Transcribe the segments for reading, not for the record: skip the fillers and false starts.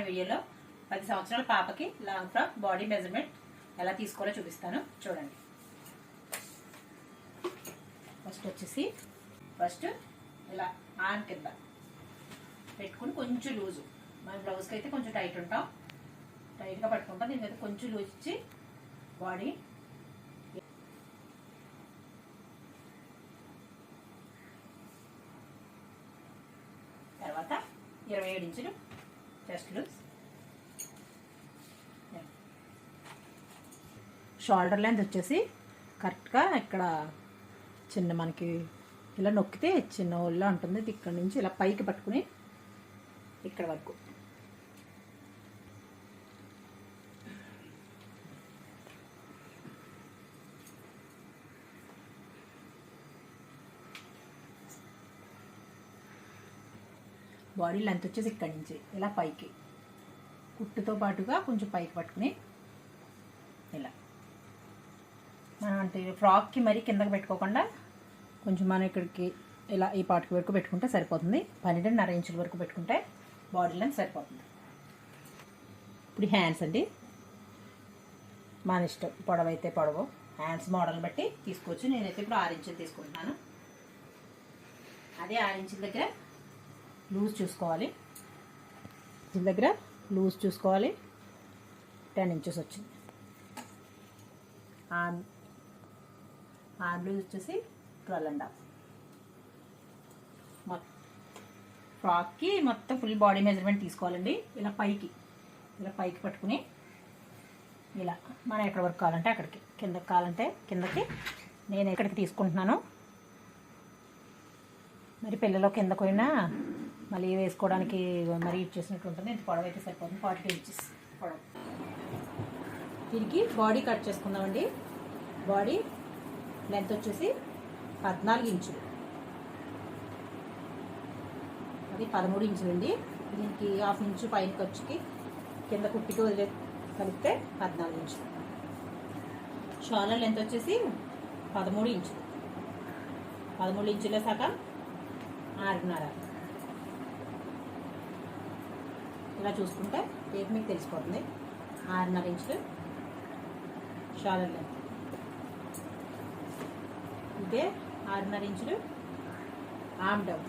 వీడియోలో 10 సంవత్సరాల పాపకి లాంగ్ ఫ్రాక్ బాడీ మెజర్మెంట్ ఎలా తీసుకోవాలో చూపిస్తాను చూడండి. ఫస్ట్ ఇలా ఆన్ కింద పెట్టుకుని కొంచెం లూజు, మన బ్లౌజ్కి అయితే కొంచెం టైట్ ఉంటాం, టైట్గా పట్టుకుంటాం. దీనికైతే కొంచెం లూజ్ ఇచ్చి బాడీ తర్వాత 27 ఇంచులు చెస్ట్ లూజ్, షోల్డర్ లెంత్ వచ్చేసి కరెక్ట్గా ఇక్కడ చిన్న మనకి ఇలా నొక్కితే చిన్న హోల్లో ఉంటుంది. ఇక్కడ నుంచి ఇలా పైకి పట్టుకుని ఇక్కడ వరకు బాడీ లెంత్ వచ్చేసి ఇక్కడి నుంచి ఇలా పైకి కుట్టుతో పాటుగా కొంచెం పైకి పట్టుకుని ఇలా మనం అంటే ఫ్రాక్కి మరీ కిందకి పెట్టుకోకుండా కొంచెం మనం ఇక్కడికి ఇలా ఈ పాటికి వరకు పెట్టుకుంటే సరిపోతుంది. 12.5 ఇంచుల వరకు పెట్టుకుంటే బాడీ లెంత్ సరిపోతుంది. ఇప్పుడు హ్యాండ్స్ అండి, మన ఇష్టం, పొడవైతే పొడవు, హ్యాండ్స్ మోడల్ బట్టి తీసుకోవచ్చు. నేనైతే ఇప్పుడు 6 ఇంచులు తీసుకుంటున్నాను. అదే 6 ఇంచుల దగ్గర లూజ్ చూసుకోవాలి, దగ్గర లూజ్ చూసుకోవాలి. 10 ఇంచెస్ వచ్చింది. ఆర్మ్ లూజ్ వచ్చేసి 12.5. ఫ్రాక్కి మొత్తం ఫుల్ బాడీ మెజర్మెంట్ తీసుకోవాలండి. ఇలా పైకి పట్టుకుని ఇలా మనం ఎక్కడ వరకు కావాలంటే అక్కడికి, కిందకి కావాలంటే కిందకి, నేను ఎక్కడికి తీసుకుంటున్నాను. మరి పిల్లలు కిందకు పోయినా మళ్ళీ వేసుకోవడానికి మరీ ఇచ్చేసినట్టు ఉంటుంది. ఇంత పొడవు అయితే సరిపోతుంది. 42 ఇంచెస్ పొడవు. దీనికి బాడీ కట్ చేసుకుందామండి. బాడీ లెంత్ వచ్చేసి 14 ఇంచులు, అది 13 ఇంచులు అండి. దీనికి 1/2 ఇంచు పైన ఖర్చుకి కింద కుట్టికి వదిలే కలిపితే 14 ఇంచులు. షోల్డర్ లెంత్ వచ్చేసి 13 ఇంచులు. 13 ఇంచుల సగం 6.5. ఇలా చూసుకుంటే రేపు మీకు తెలిసిపోతుంది. 6.5 ఇంచులు షోల్డర్ లెంత్. ఇదే 6.5 ఇంచులు ఆర్మ్ డౌన్.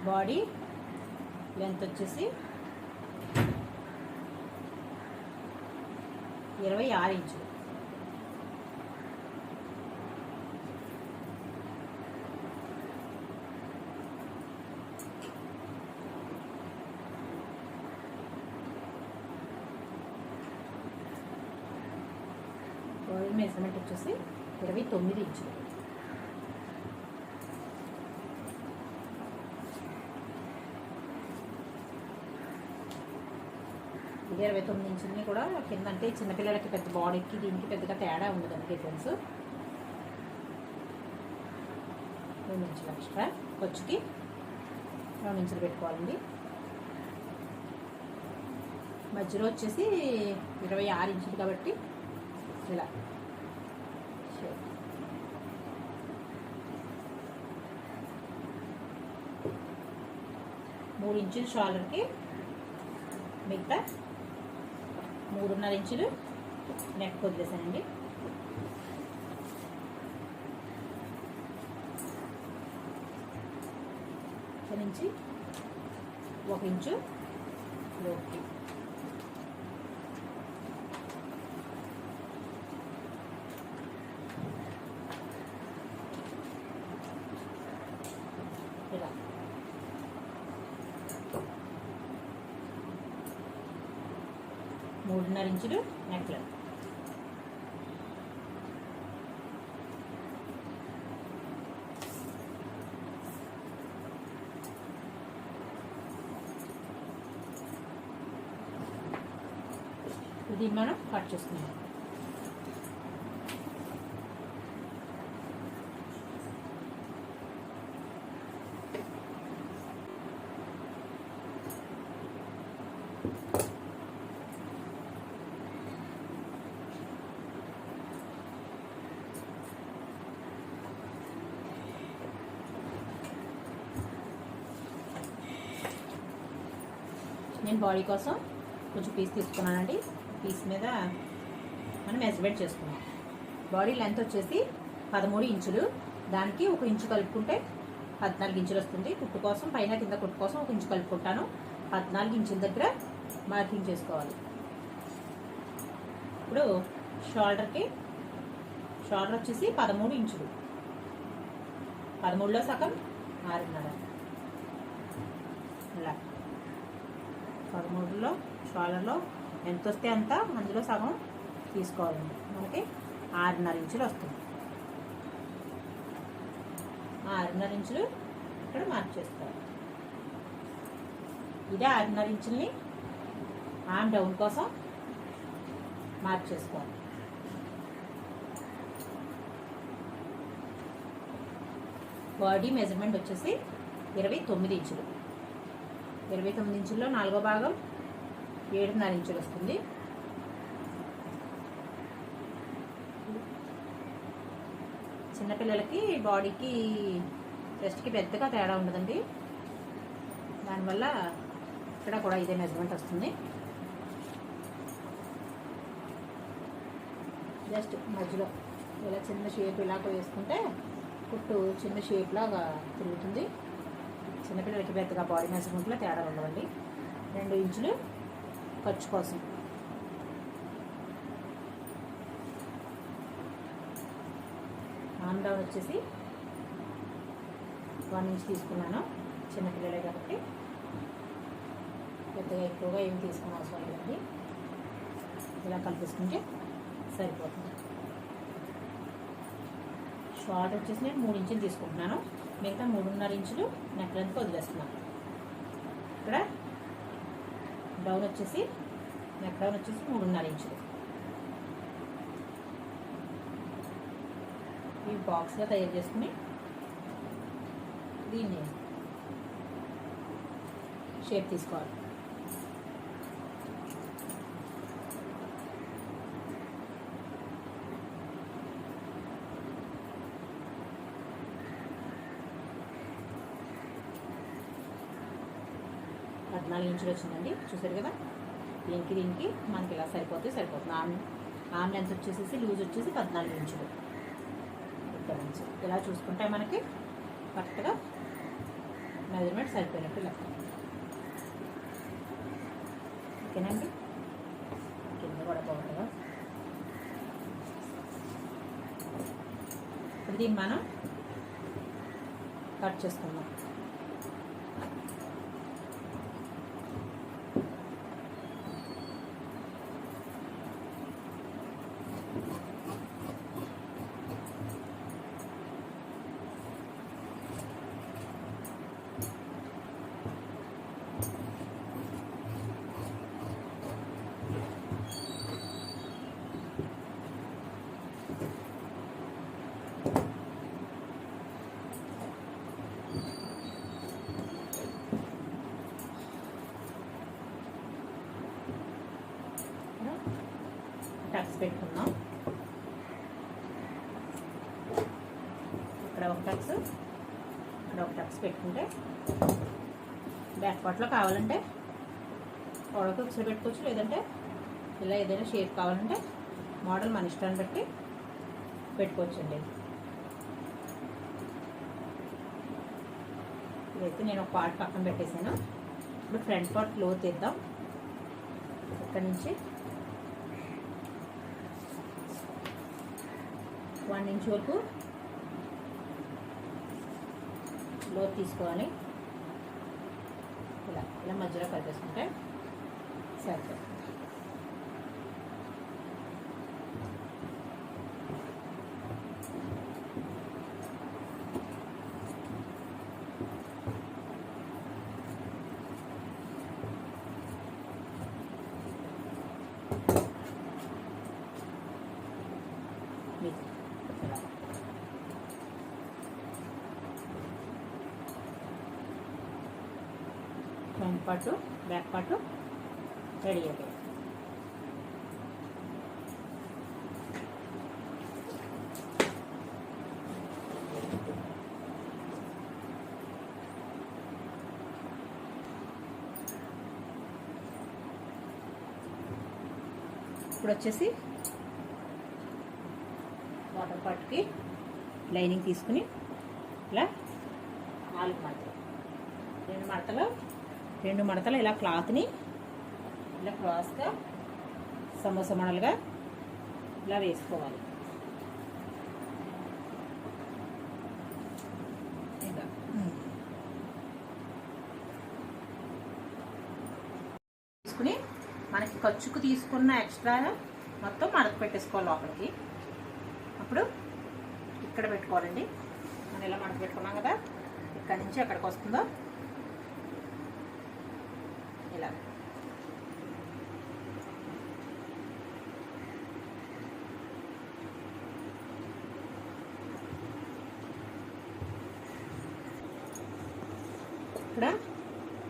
బాడీ లెంత్ వచ్చేసి 26 ఇంచులు. బాడీ మెజర్మెంట్ వచ్చేసి 29 ఇంచులు. ఇది 29 ఇంచులని కూడా కింద, అంటే చిన్నపిల్లలకి పెద్ద బాడీకి దీనికి పెద్దగా తేడా ఉండదండి, డిఫరెన్స్. 2 ఇంచులు ఎక్స్ట్రా ఖర్చుకి 2 ఇంచులు పెట్టుకోవాలండి. మధ్యలో వచ్చేసి 26 ఇంచులు కాబట్టి ఇలా 3 ఇంచులు షోల్డర్కి, మిగతా 3.5 ఇంచులు నెక్ వదిలేసానండి. ఇక్కడ నుంచి 1 ఇంచు లోకి ఇలా 3.5 ఇంచులు నెక్ లెంత్. ఇది మనం కట్ చేసుకుందాం. నేను బాడీ కోసం కొంచెం పీస్ తీసుకున్నానండి. పీస్ మీద మనం మెజర్మెంట్ చేసుకున్నాం. బాడీ లెంత్ వచ్చేసి 13 ఇంచులు. దానికి 1 ఇంచు కలుపుకుంటే 14 ఇంచులు వస్తుంది. కుట్టు కోసం పైన కింద కుట్టు కోసం 1 ఇంచు కలుపుకుంటాను. 14 ఇంచుల దగ్గర మార్కింగ్ చేసుకోవాలి. ఇప్పుడు షోల్డర్ వచ్చేసి 13 ఇంచులు. 13లో సగం 6.5. ఇలా 13లో షోల్డర్లో ఎంత వస్తే అంత అందులో సగం తీసుకోవాలండి. మనకి 6.5 ఇంచులు వస్తుంది. 6.5 ఇంచులు ఇక్కడ మార్క్ చేసుకోవాలి. ఇదే 6.5 ఇంచుల్ని ఆర్మ్ డౌన్ కోసం మార్క్ చేసుకోవాలి. బాడీ మెజర్మెంట్ వచ్చేసి 29 ఇంచులు. 29 ఇంచుల్లో 4వ భాగం 7.5 ఇంచులు వస్తుంది. చిన్నపిల్లలకి బాడీకి చెస్ట్కి పెద్దగా తేడా ఉండదండి. దానివల్ల ఇక్కడ కూడా ఇదే మెజర్మెంట్ వస్తుంది. జస్ట్ మధ్యలో ఇలా చిన్న షేప్ ఇలాగ వేసుకుంటే కుట్టు చిన్న షేప్ లాగా తిరుగుతుంది. చిన్నపిల్లలకి పెద్దగా బాడీ మెజర్మెంట్లో తేడా ఉండవండి. 2 ఇంచులు ఖర్చు కోసం. ఆర్మ్ డౌన్ వచ్చేసి 1 ఇంచ్ తీసుకున్నాను. చిన్నపిల్లలే కాబట్టి పెద్దగా ఎక్కువగా ఏమి తీసుకునే అవసరం లేదండి. ఇలా కలిపేసుకుంటే సరిపోతుంది. షార్ట్ వచ్చేసి నేను 3 ఇంచులు తీసుకుంటున్నాను. మిగతా 3.5 ఇంచులు నెక్ లెంత్కి వదిలేస్తున్నాను. ఇక్కడ డౌన్ వచ్చేసి నెక్ డౌన్ వచ్చేసి 3.5 ఇంచులు. ఈ బాక్స్గా తయారు చేసుకుని దీన్ని షేప్ తీసుకోవాలి. నాలుగు ఇంచులు వచ్చిందండి, చూసారు కదా. దీనికి మనకి ఇలా సరిపోతుంది. ఆర్మ్ లెంత్ వచ్చేసి లూజ్ వచ్చేసి 14 ఇంచులు. ఇక్కడ నుంచి ఇలా చూసుకుంటే మనకి కరెక్ట్గా మెజర్మెంట్ సరిపోయినట్టు లెక్క. ఓకేనండి. కింద కూడా బాగుంటుందా. ఇప్పుడు దీన్ని మనం కట్ చేసుకుందాం. టక్స్ పెట్టుకుందాం. ఇక్కడ ఒక టక్స్, ఇక్కడ ఒక టక్స్ పెట్టుకుంటే బ్యాక్ పార్ట్లో కావాలంటే పొడవుకి ఒకసారి పెట్టుకోవచ్చు. లేదంటే ఇలా ఏదైనా షేప్ కావాలంటే మోడల్ మన ఇష్టాన్ని బట్టి పెట్టుకోవచ్చండి. ఇదైతే నేను ఒక పార్ట్ పక్కన పెట్టేసాను. ఇప్పుడు ఫ్రంట్ పార్ట్ లో తీద్దాం. ఇక్కడ నుంచి 1 ఇంచ్ వరకు లో తీసుకోవాలి. ఇలా మధ్యలో కలిపేసుకుంటే సరిపోతుంది. Front part back part ready అయిపోయింది. ఇప్పుడు వచ్చేసి వాటర్ పార్ట్కి లైనింగ్ తీసుకుని ఇలా 4 మడతలు, 2 మడతలు ఇలా క్లాత్ని ఇలా క్రాస్గా సమోసా మోడల్గా ఇలా వేసుకోవాలి. ఇలా తీసుకుని మనకి ఖర్చుకు తీసుకున్న ఎక్స్ట్రా మొత్తం మడత పెట్టేసుకోవాలి లోపలికి. అప్పుడు ఇక్కడ పెట్టుకోవాలండి. మనం ఇలా మడత పెట్టుకున్నాం కదా, ఇక్కడి నుంచి ఎక్కడికి వస్తుందో ఇలా ఇక్కడ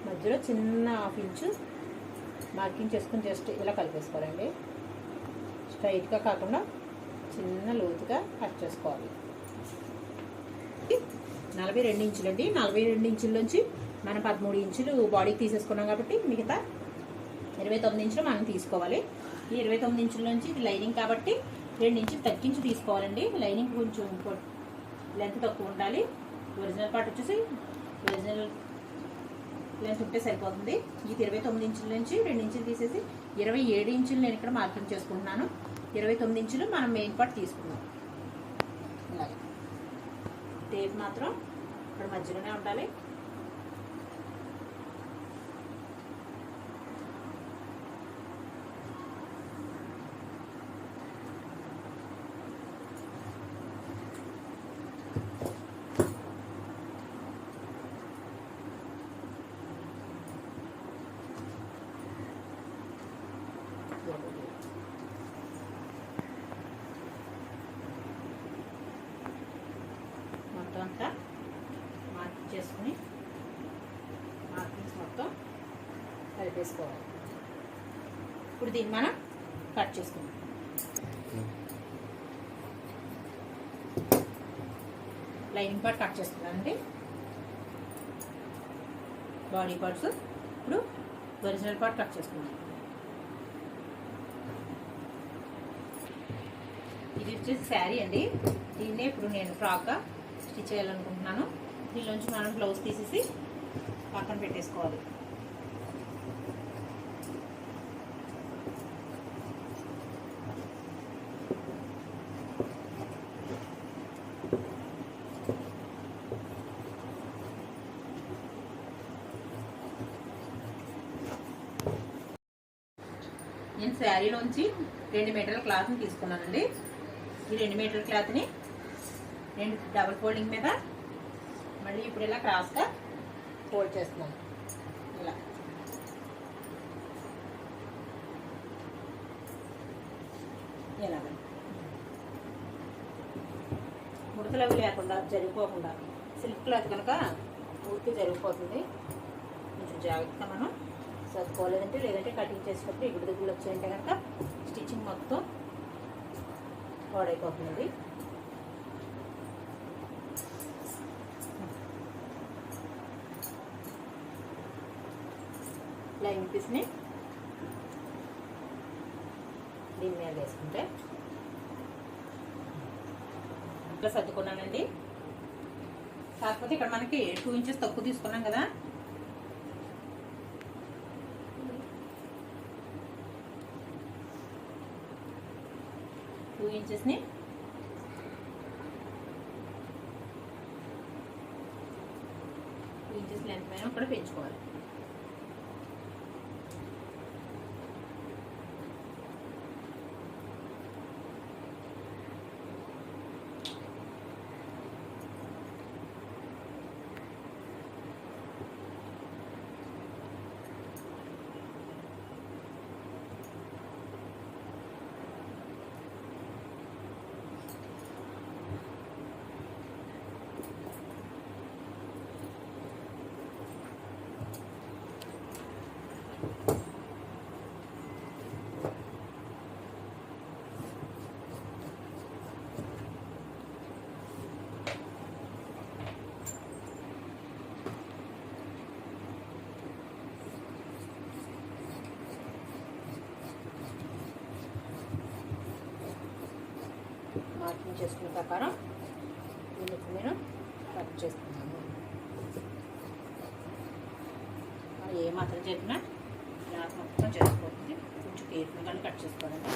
మధ్యలో చిన్న 1/2 ఇంచు మార్కింగ్ చేసుకుని జస్ట్ ఇలా కలిపేసుకోవాలండి. స్ట్రైట్గా కాకుండా చిన్న లోతుగా కట్ చేసుకోవాలి. 42 ఇంచులు అండి. 42 ఇంచుల నుంచి మనం 13 ఇంచులు బాడీకి తీసేసుకున్నాం కాబట్టి మిగతా 29 ఇంచులు మనం తీసుకోవాలి. ఈ 29 ఇంచుల నుంచి ఇది లైనింగ్ కాబట్టి 2 ఇంచులు తగ్గించి తీసుకోవాలండి. లైనింగ్ కొంచెం లెంత్ తక్కువ ఉండాలి. ఒరిజినల్ పార్ట్ వచ్చేసి ఒరిజినల్ లెంత్ ఉంటే సరిపోతుంది. ఈ 29 ఇంచుల నుంచి 2 ఇంచులు తీసేసి 27 ఇంచులు నేను ఇక్కడ మార్కింగ్ చేసుకుంటున్నాను. 29 ఇంచులు మనం మెయిన్ పార్ట్ తీసుకున్నాం. అలాగే టేప్ మాత్రం ఇక్కడ మధ్యలోనే ఉండాలి. మొత్తం అంతా మార్కింగ్ చేసుకుని మార్కింగ్స్ మొత్తం కలిపేసుకోవాలి. ఇప్పుడు దీన్ని మనం కట్ చేసుకుందాం. లైనింగ్ పార్ట్ కట్ చేసుకున్నానండి. బాడీ పార్ట్స్ ఇప్పుడు ఒరిజినల్ పార్ట్ కట్ చేసుకున్నాం. ఇది వచ్చేసి శారీ అండి. దీన్నే ఇప్పుడు నేను ఫ్రాక్గా స్టిచ్ చేయాలనుకుంటున్నాను. దీనిలోంచి మనం బ్లౌజ్ తీసేసి పక్కన పెట్టేసుకోవాలి. నేను శారీలోంచి 2 మీటర్ల క్లాత్ని తీసుకున్నానండి. ఈ 2 మీటర్ల క్లాత్ని నేను డబుల్ ఫోల్డింగ్ మీద మళ్ళీ ఇప్పుడు ఇలా క్రాస్గా ఫోల్డ్ చేస్తున్నాను. ఇలా ఇలా ముడతలు అవి లేకుండా జరిగిపోకుండా సిల్క్ క్లాత్ కనుక పూర్తి జరిగిపోతుంది. కొంచెం జాగ్రత్తగా మనం సర్దుకోలేదంటే లేదంటే కటింగ్ చేసేటప్పుడు ఇప్పుడు దగ్గర వచ్చాయంటే కనుక స్టిచ్చింగ్ మొత్తం పాడైపోతుంది. లైనింగ్ పీస్ని దీని మీద వేసుకుంటే ఇట్లా సర్దుకున్నానండి. కాకపోతే ఇక్కడ మనకి 2 ఇంచెస్ తక్కువ తీసుకున్నాం కదా, టూ ఇంచెస్ని లెంత్ పైన కూడా పెంచుకోవాలి. మార్కింగ్ చేసుకున్న ప్రకారం దీనికి నేను కట్ చేస్తున్నాను. ఏ మాత్రం చెప్పినా క్లాత్ మొత్తం చేసుకోవాలి, కొంచెం కేర్ఫుల్గానే కట్ చేసుకోవాలండి.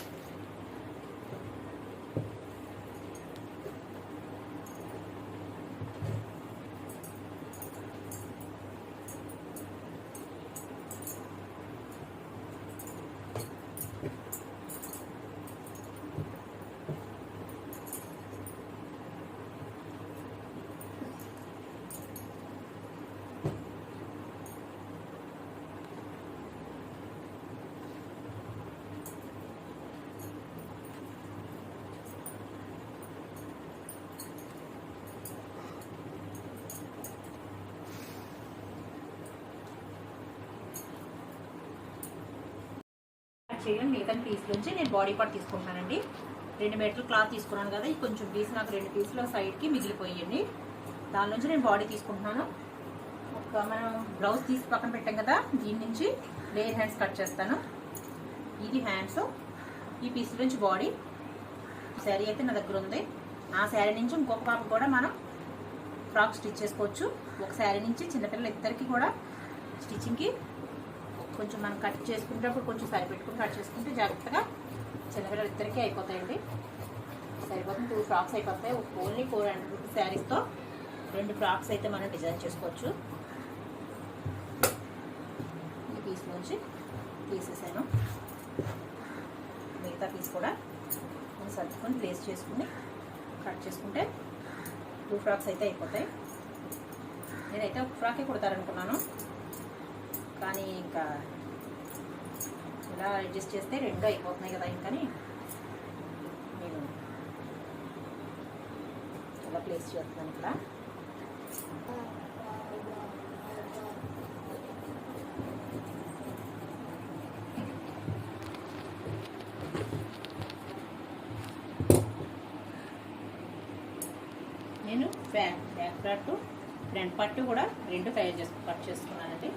చేయండి. మిగతా పీస్ నుంచి నేను బాడీ పార్ట్ తీసుకుంటానండి. 2 మీటర్లు క్లాత్ తీసుకున్నాను కదా, ఇది కొంచెం పీస్ నాకు 2 పీసులు సైడ్కి మిగిలిపోయండి. దాని నుంచి నేను బాడీ తీసుకుంటున్నాను. మనం బ్లౌజ్ తీసి పక్కన పెట్టాం కదా, దీని నుంచి లేయర్ హ్యాండ్స్ కట్ చేస్తాను. ఇది హ్యాండ్స్, ఈ పీస్ నుంచి బాడీ. శారీ అయితే నా దగ్గర ఉంది. ఆ శారీ నుంచి ఇంకొక పాప కూడా మనం ఫ్రాక్ స్టిచ్ చేసుకోవచ్చు. ఒక శారీ నుంచి చిన్నపిల్లలు ఇద్దరికి కూడా స్టిచ్చింగ్కి కొంచెం మనం కట్ చేసుకునేటప్పుడు కొంచెం సరిపెట్టుకుని కట్ చేసుకుంటే జాగ్రత్తగా చిన్నపిల్లలు ఇద్దరికీ అయిపోతాయండి. సరిపోతుంది. 2 ఫ్రాక్స్ అయిపోతాయి. ఓన్లీ 400 రూపీస్ శారీస్తో 2 ఫ్రాక్స్ అయితే మనం డిజైన్ చేసుకోవచ్చు. ఈ పీస్ నుంచి తీసేసాను. మిగతా పీస్ కూడా మనం సర్దుకొని ప్లేస్ చేసుకుని కట్ చేసుకుంటే 2 ఫ్రాక్స్ అయితే అయిపోతాయి. నేనైతే ఒక ఫ్రాకే కుడతారనుకున్నాను, కానీ ఇంకా ఇలా అడ్జస్ట్ చేస్తే 2 అయిపోతున్నాయి కదా, ఇంకని నేను ఇలా ప్లేస్ చేస్తున్నాను ఇక్కడ. నేను బ్యాక్ పార్ట్ ఫ్రంట్ పార్ట్ కూడా 2 కట్ చేసుకున్నానండి.